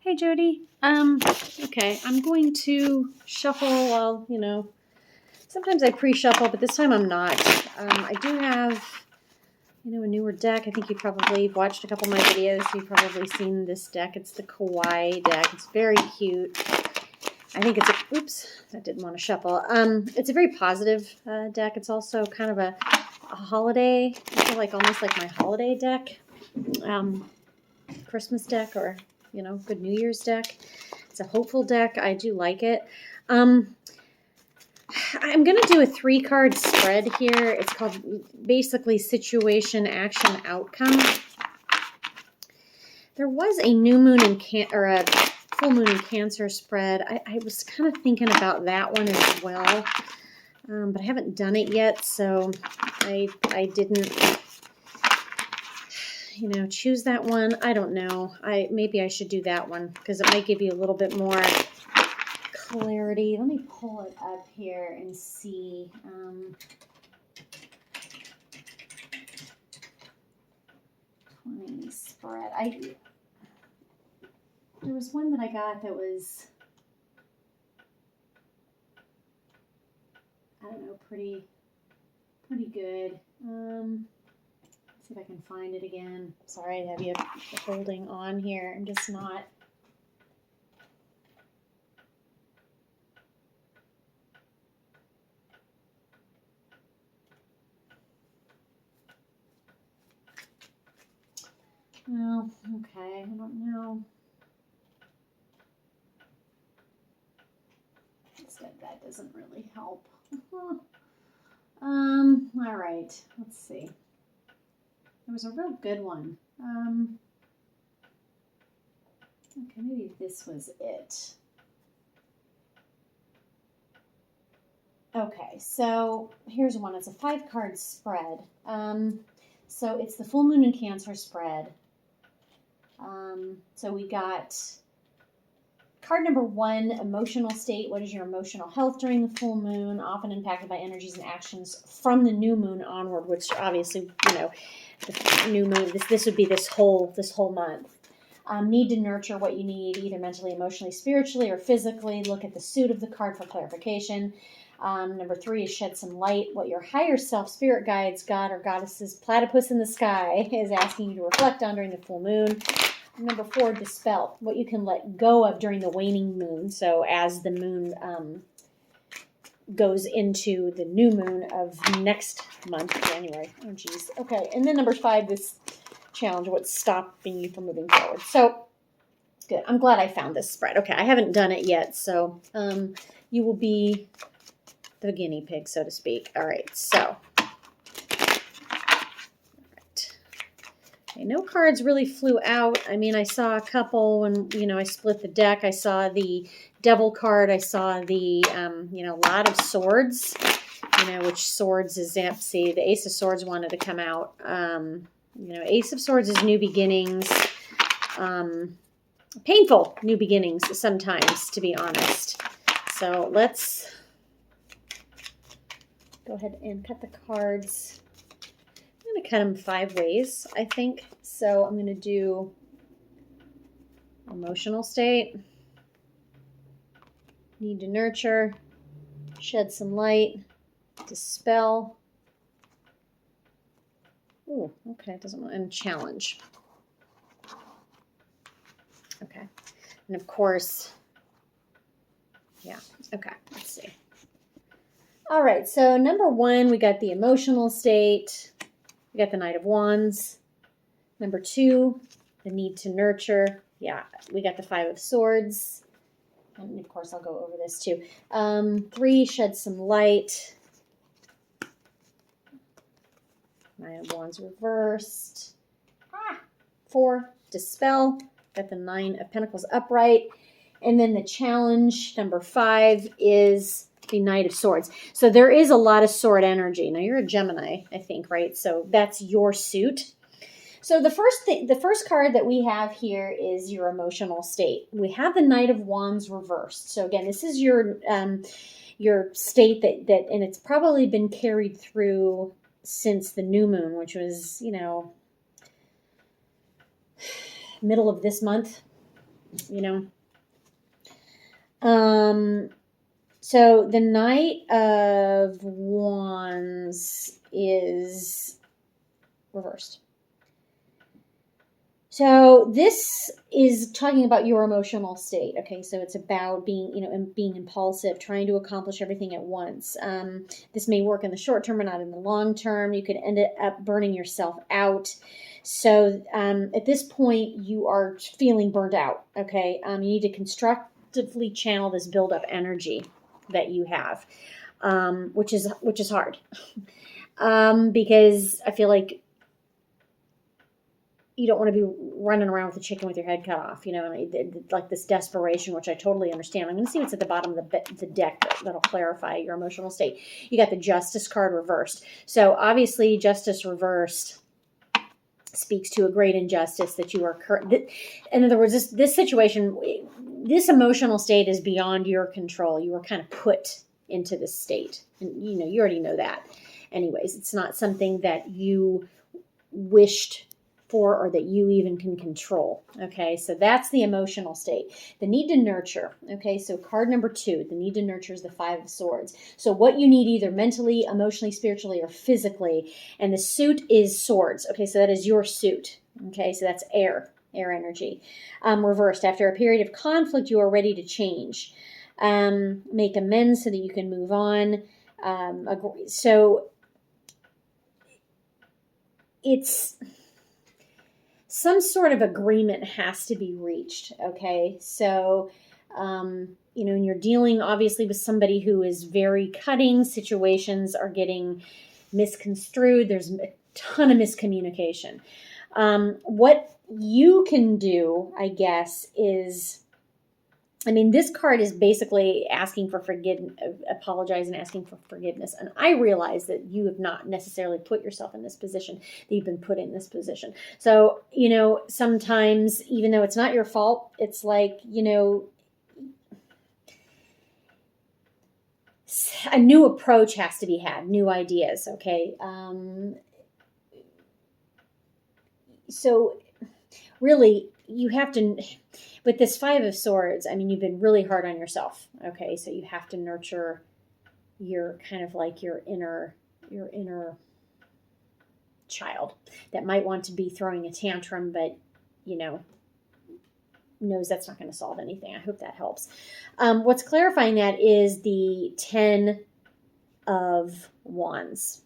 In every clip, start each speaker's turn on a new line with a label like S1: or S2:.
S1: Hey Jody. Okay, I'm going to shuffle. Well, sometimes I pre-shuffle, but this time I'm not. I do have, a newer deck. I think you probably watched a couple of my videos. You've probably seen this deck. It's the Kawaii deck. It's very cute. I think it's oops, that didn't want to shuffle. It's a very positive deck. It's also kind of a holiday. I feel like almost like my holiday deck. Christmas deck or, good New Year's deck. It's a hopeful deck. I do like it. I'm going to do a 3-card spread here. It's called basically Situation, Action, Outcome. There was a new moon or a full moon in Cancer spread. I was kind of thinking about that one as well, but I haven't done it yet, so I didn't choose that one. I don't know. Maybe I should do that one because it might give you a little bit more clarity. Let me pull it up here and see. 20 spread. There was one that I got that was, I don't know, pretty good. See if I can find it again. Sorry to have you holding on here. I'm just not. Oh, okay. I don't know. That doesn't really help. All right. Let's see. There was a real good one. Okay, maybe this was it. Okay, so here's one. It's a 5-card spread. So it's the full moon in Cancer spread. So we got card number 1, emotional state. What is your emotional health during the full moon? Often impacted by energies and actions from the new moon onward, which obviously, the new moon, this would be this whole month. Need to nurture what you need, either mentally, emotionally, spiritually, or physically. Look at the suit of the card for clarification. Number 3 is shed some light. What your higher self, spirit guides, God or goddesses, platypus in the sky is asking you to reflect on during the full moon. Number 4, dispel. What you can let go of during the waning moon. So as the moon goes into the new moon of next month, January. Oh, geez. Okay. And then number 5, this challenge. What's stopping you from moving forward? So good. I'm glad I found this spread. Okay. I haven't done it yet. So you will be the guinea pig, so to speak. All right. So. No cards really flew out. I mean, I saw a couple when, I split the deck. I saw the devil card. I saw the, lot of swords, which swords is, see, the Ace of Swords wanted to come out. Ace of Swords is new beginnings. Painful new beginnings sometimes, to be honest. So let's go ahead and cut the cards. I'm going to cut them 5 ways, I think. So I'm going to do emotional state, need to nurture, shed some light, dispel. Ooh, okay, it doesn't want, and challenge. Okay. And of course, yeah, okay, let's see. All right, so number 1, we got the emotional state. We got the Knight of Wands. Number 2, the need to nurture. Yeah, we got the 5 of Swords. And of course, I'll go over this too. 3, shed some light. 9 of Wands reversed. 4, dispel. Got the 9 of Pentacles upright. And then the challenge, number 5, is the Knight of Swords. So there is a lot of sword energy. Now you're a Gemini, I think, right? So that's your suit. So the first card that we have here is your emotional state. We have the Knight of Wands reversed. So again, this is your state that and it's probably been carried through since the new moon, which was, middle of this month. you know. So the Knight of Wands is reversed. So this is talking about your emotional state. Okay, so it's about being, being impulsive, trying to accomplish everything at once. This may work in the short term or not in the long term. You could end up burning yourself out. So at this point, you are feeling burned out. Okay, you need to constructively channel this buildup energy that you have, which is hard, because I feel like you don't want to be running around with a chicken with your head cut off, like this desperation, which I totally understand. I'm going to see what's at the bottom of the deck that'll clarify your emotional state. You got the Justice card reversed. So obviously Justice reversed speaks to a great injustice that you are in other words, this situation, this emotional state is beyond your control. You were kind of put into this state, and you already know that. Anyways, it's not something that you wished for or that you even can control. Okay, so that's the emotional state. The need to nurture. Okay, so card number 2, the need to nurture, is the 5 of Swords. So what you need either mentally, emotionally, spiritually, or physically, and the suit is Swords. Okay, so that is your suit. Okay, so that's air energy. Reversed. After a period of conflict, you are ready to change. Make amends so that you can move on. So it's some sort of agreement has to be reached. Okay, so and you're dealing obviously with somebody who is very cutting. Situations are getting misconstrued. There's a ton of miscommunication. What you can do, I guess, is, this card is basically asking for apologize and asking for forgiveness. And I realize that you have not necessarily put yourself in this position, that you've been put in this position. So, sometimes, even though it's not your fault, it's like, a new approach has to be had, new ideas, okay? So really, you have to, with this 5 of Swords, you've been really hard on yourself. Okay, so you have to nurture your kind of like your inner child that might want to be throwing a tantrum, but knows that's not going to solve anything. I hope that helps. What's clarifying that is the 10 of Wands.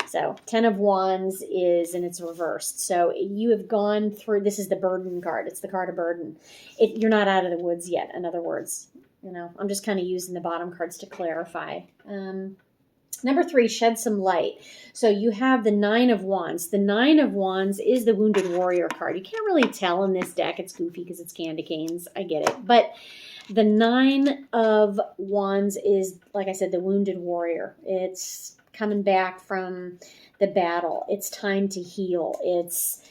S1: So 10 of Wands is, and it's reversed. So you have gone through, this is the burden card. It's the card of burden. You're not out of the woods yet, in other words. I'm just kind of using the bottom cards to clarify. Number 3, shed some light. So you have the 9 of Wands. The 9 of Wands is the Wounded Warrior card. You can't really tell in this deck. It's goofy because it's candy canes. I get it. But the 9 of Wands is, like I said, the Wounded Warrior. It's coming back from the battle. It's time to heal. It's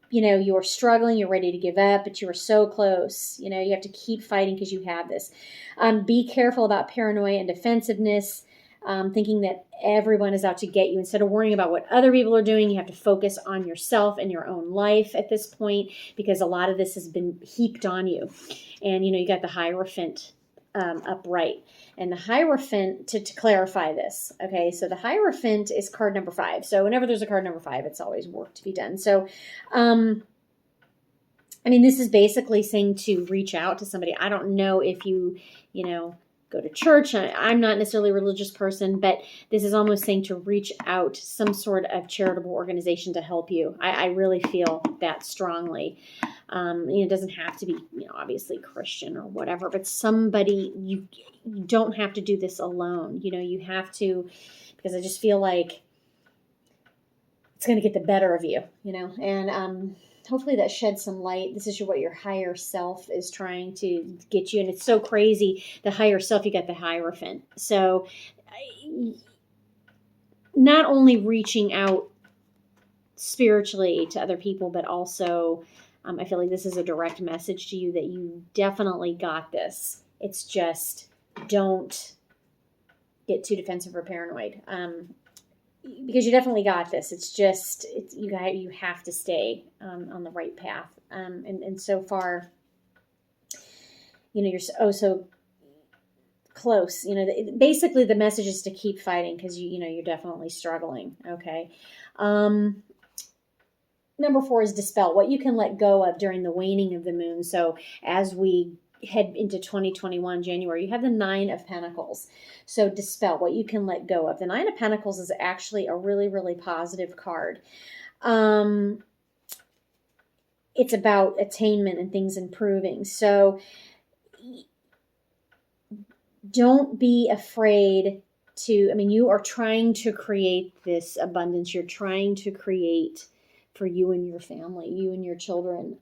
S1: you're struggling, you're ready to give up, but you are so close. You have to keep fighting because you have this. Be careful about paranoia and defensiveness, thinking that everyone is out to get you. Instead of worrying about what other people are doing, you have to focus on yourself and your own life at this point, because a lot of this has been heaped on you. And, you got the Hierophant upright. And the Hierophant, to clarify this, okay, so the Hierophant is card number 5. So whenever there's a card number 5, it's always work to be done. So, this is basically saying to reach out to somebody. I don't know if you go to church. I'm not necessarily a religious person, but this is almost saying to reach out to some sort of charitable organization to help you. I really feel that strongly. It doesn't have to be, obviously Christian or whatever, but somebody, you don't have to do this alone. You have to, because I just feel like it's going to get the better of you, and hopefully that sheds some light. This is what your higher self is trying to get you. And it's so crazy. The higher self, you got the Hierophant. So not only reaching out spiritually to other people, but also I feel like this is a direct message to you that you definitely got this. It's just don't get too defensive or paranoid. because you definitely got this. It's just, you have to stay on the right path. And so far, you're so close. Basically the message is to keep fighting, because you're definitely struggling. Okay. Number 4 is dispel, what you can let go of during the waning of the moon. So as we head into 2021 January, you have the 9 of Pentacles. So dispel, what you can let go of. The 9 of Pentacles is actually a really, really positive card. It's about attainment and things improving. So don't be afraid to, you are trying to create this abundance. You're trying to create for you and your family, you and your children.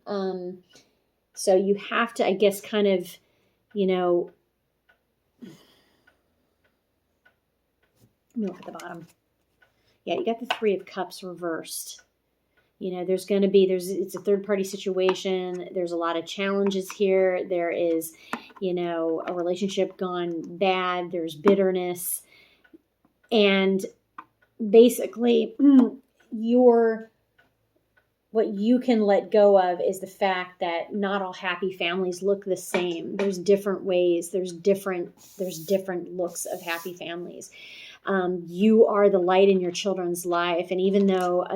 S1: So you have to, I guess, kind of, let me look at the bottom. Yeah, you got the 3 of Cups reversed. It's a third party situation. There's a lot of challenges here. There is, a relationship gone bad. There's bitterness. And basically, what you can let go of is the fact that not all happy families look the same. There's different ways. There's different looks of happy families. You are the light in your children's life. And even though,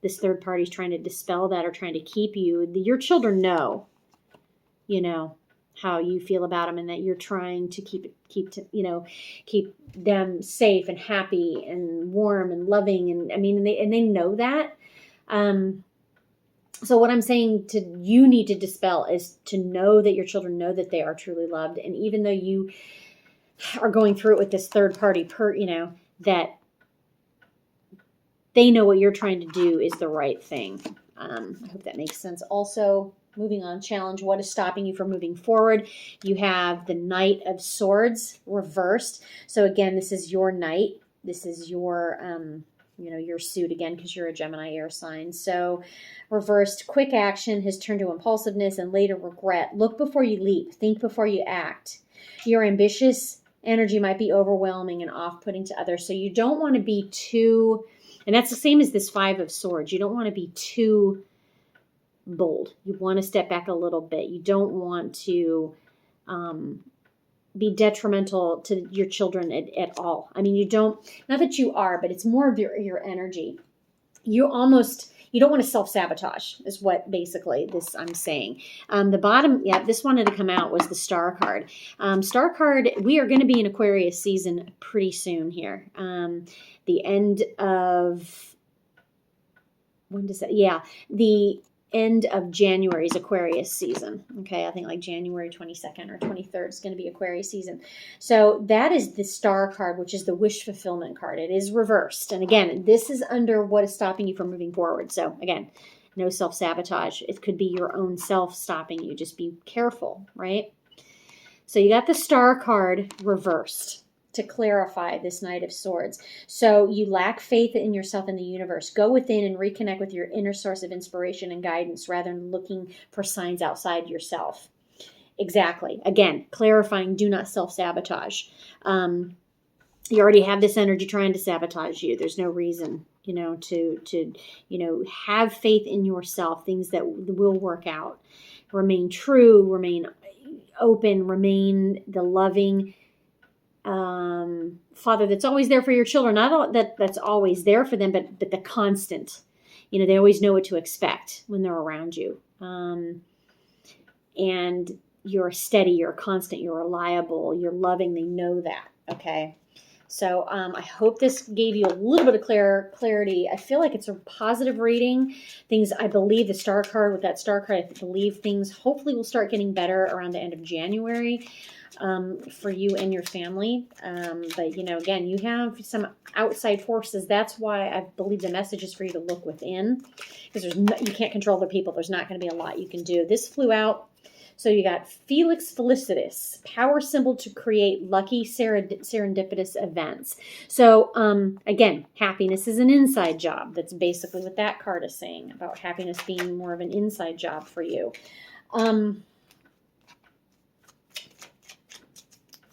S1: this third party is trying to dispel that or trying to keep you, your children know, how you feel about them, and that you're trying to keep them safe and happy and warm and loving. And they know that. So what I'm saying you need to dispel is to know that your children know that they are truly loved. And even though you are going through it with this third party, that they know what you're trying to do is the right thing. I hope that makes sense. Also, moving on, challenge. What is stopping you from moving forward? You have the Knight of Swords reversed. So again, this is your knight. This is your, your suit again, because you're a Gemini air sign. So reversed, quick action has turned to impulsiveness and later regret. Look before you leap. Think before you act. Your ambitious energy might be overwhelming and off-putting to others. So you don't want to be too, and that's the same as this 5 of Swords. You don't want to be too bold. You want to step back a little bit. You don't want to be detrimental to your children at all. You don't, not that you are, but it's more of your energy. You don't want to self-sabotage is what basically this I'm saying. The bottom, this wanted to come out, was the Star card. Star card, we are going to be in Aquarius season pretty soon here. The end of, when does that? Yeah, the end of January is Aquarius season. Okay, I think like January 22nd or 23rd is going to be Aquarius season. So that is the Star card, which is the wish fulfillment card. It is reversed. And again, this is under what is stopping you from moving forward. So again, no self-sabotage. It could be your own self stopping you. Just be careful, right? So you got the Star card reversed to clarify this Knight of Swords. So you lack faith in yourself and the universe. Go within and reconnect with your inner source of inspiration and guidance rather than looking for signs outside yourself. Exactly. Again, clarifying, do not self-sabotage. You already have this energy trying to sabotage you. There's no reason, to have faith in yourself, things that will work out. Remain true, remain open, remain the loving father that's always there for your children. Not that's always there for them, but the constant. They always know what to expect when they're around you. And you're steady, you're constant, you're reliable, you're loving. They know that. Okay. So I hope this gave you a little bit of clarity. I feel like it's a positive reading. I believe the Star card, with that Star card, I believe things hopefully will start getting better around the end of January. For you and your family. But, again, you have some outside forces. That's why I believe the message is for you to look within, because you can't control other people. There's not going to be a lot you can do. This flew out. So you got Felix Felicitas, power symbol to create lucky serendipitous events. So, again, happiness is an inside job. That's basically what that card is saying about happiness being more of an inside job for you.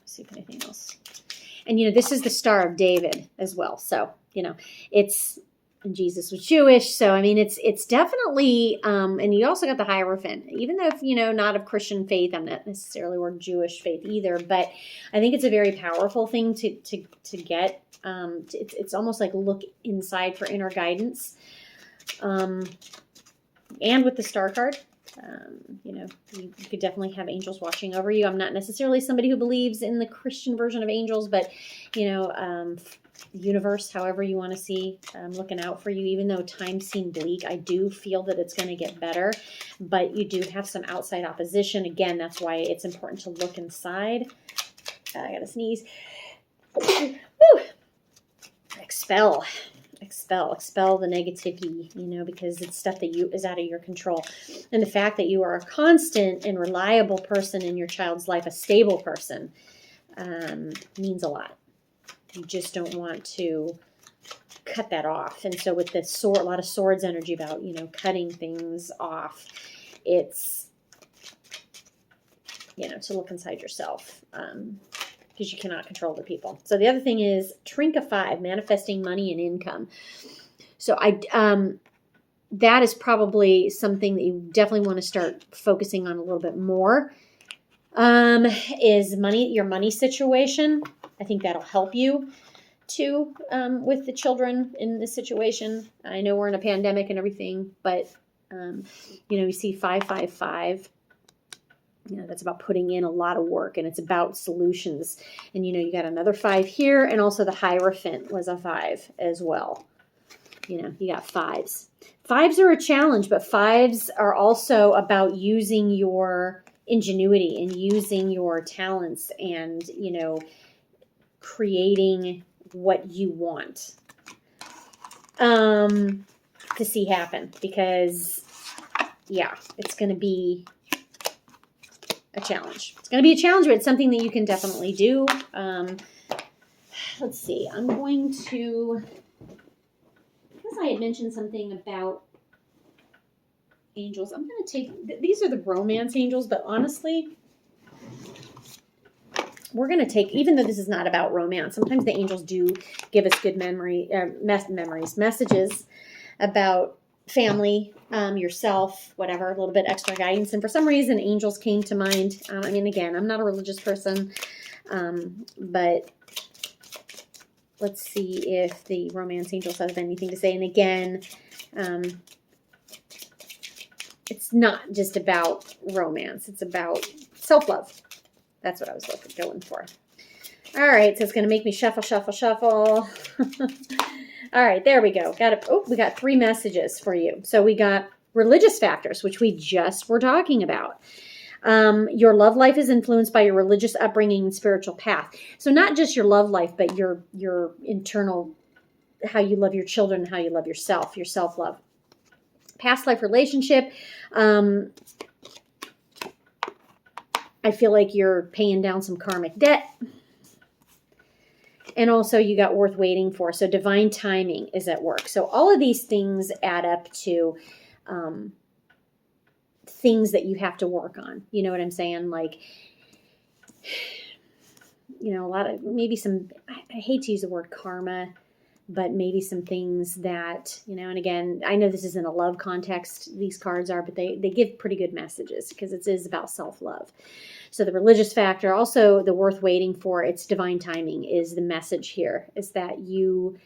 S1: See if anything else. And, this is the Star of David as well. So it's, and Jesus was Jewish. So, I mean, it's definitely, and you also got the Hierophant, even though, not of Christian faith, I'm not necessarily or Jewish faith either, but I think it's a very powerful thing to get. It's almost like look inside for inner guidance. And with the star card, you could definitely have angels watching over you. I'm not necessarily somebody who believes in the Christian version of angels, but, the universe, however you want to see, looking out for you. Even though times seem bleak, I do feel that it's going to get better, but you do have some outside opposition. Again, that's why it's important to look inside. I gotta sneeze. Woo! Expel the negativity, because it's stuff that is out of your control. And the fact that you are a constant and reliable person in your child's life, a stable person, means a lot. You just don't want to cut that off. And so with the sword, a lot of swords energy about, cutting things off, it's, to look inside yourself, because you cannot control the people. So the other thing is Trinket 5, manifesting money and income. So that is probably something that you definitely want to start focusing on a little bit more, is your money situation. I think that'll help you too, with the children in this situation. I know we're in a pandemic and everything, but, you see 555, that's about putting in a lot of work, and it's about solutions. And, you got another 5 here, and also the Hierophant was a 5 as well. You got 5s. 5s are a challenge, but 5s are also about using your ingenuity and using your talents and, creating what you want to see happen, because it's going to be a challenge. It's going to be a challenge, but it's something that you can definitely do. Let's see. I'm going to, because I had mentioned something about angels, I'm going to take, these are the romance angels, but honestly, we're going to take, even though this is not about romance, sometimes the angels do give us good messages about family, yourself, whatever, a little bit extra guidance. And for some reason, angels came to mind. Again, I'm not a religious person, but let's see if the romance angels have anything to say. And again, it's not just about romance. It's about self-love. That's what I was going for. All right, so it's going to make me shuffle. All right, there we go. We got 3 messages for you. So we got religious factors, which we just were talking about. Your love life is influenced by your religious upbringing and spiritual path. So not just your love life, but your internal, how you love your children, how you love yourself, your self-love. Past life relationship. I feel like you're paying down some karmic debt. And also you got worth waiting for. So divine timing is at work. So all of these things add up to things that you have to work on. You know what I'm saying? Like, a lot of, maybe some, I hate to use the word karma, but maybe some things that, and again, I know this isn't a love context, these cards are, but they give pretty good messages because it is about self-love. So the religious factor, also the worth waiting for, it's divine timing is the message here, is that you,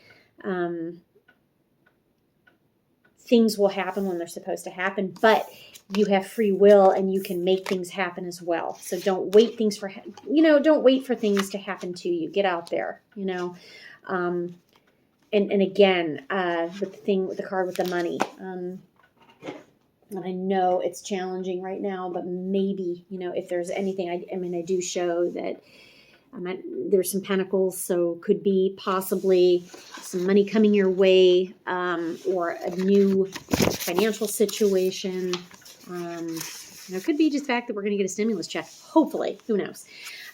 S1: things will happen when they're supposed to happen, but you have free will and you can make things happen as well. So don't wait don't wait for things to happen to you. Get out there, And again, with the card with the money, and I know it's challenging right now, but maybe, if there's anything, I do show that there's some pentacles, so could be possibly some money coming your way, or a new financial situation. It could be just the fact that we're going to get a stimulus check. Hopefully, who knows?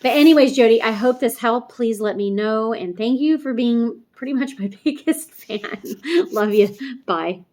S1: But anyways, Jody, I hope this helped. Please let me know. And thank you for being pretty much my biggest fan. Love you. Bye.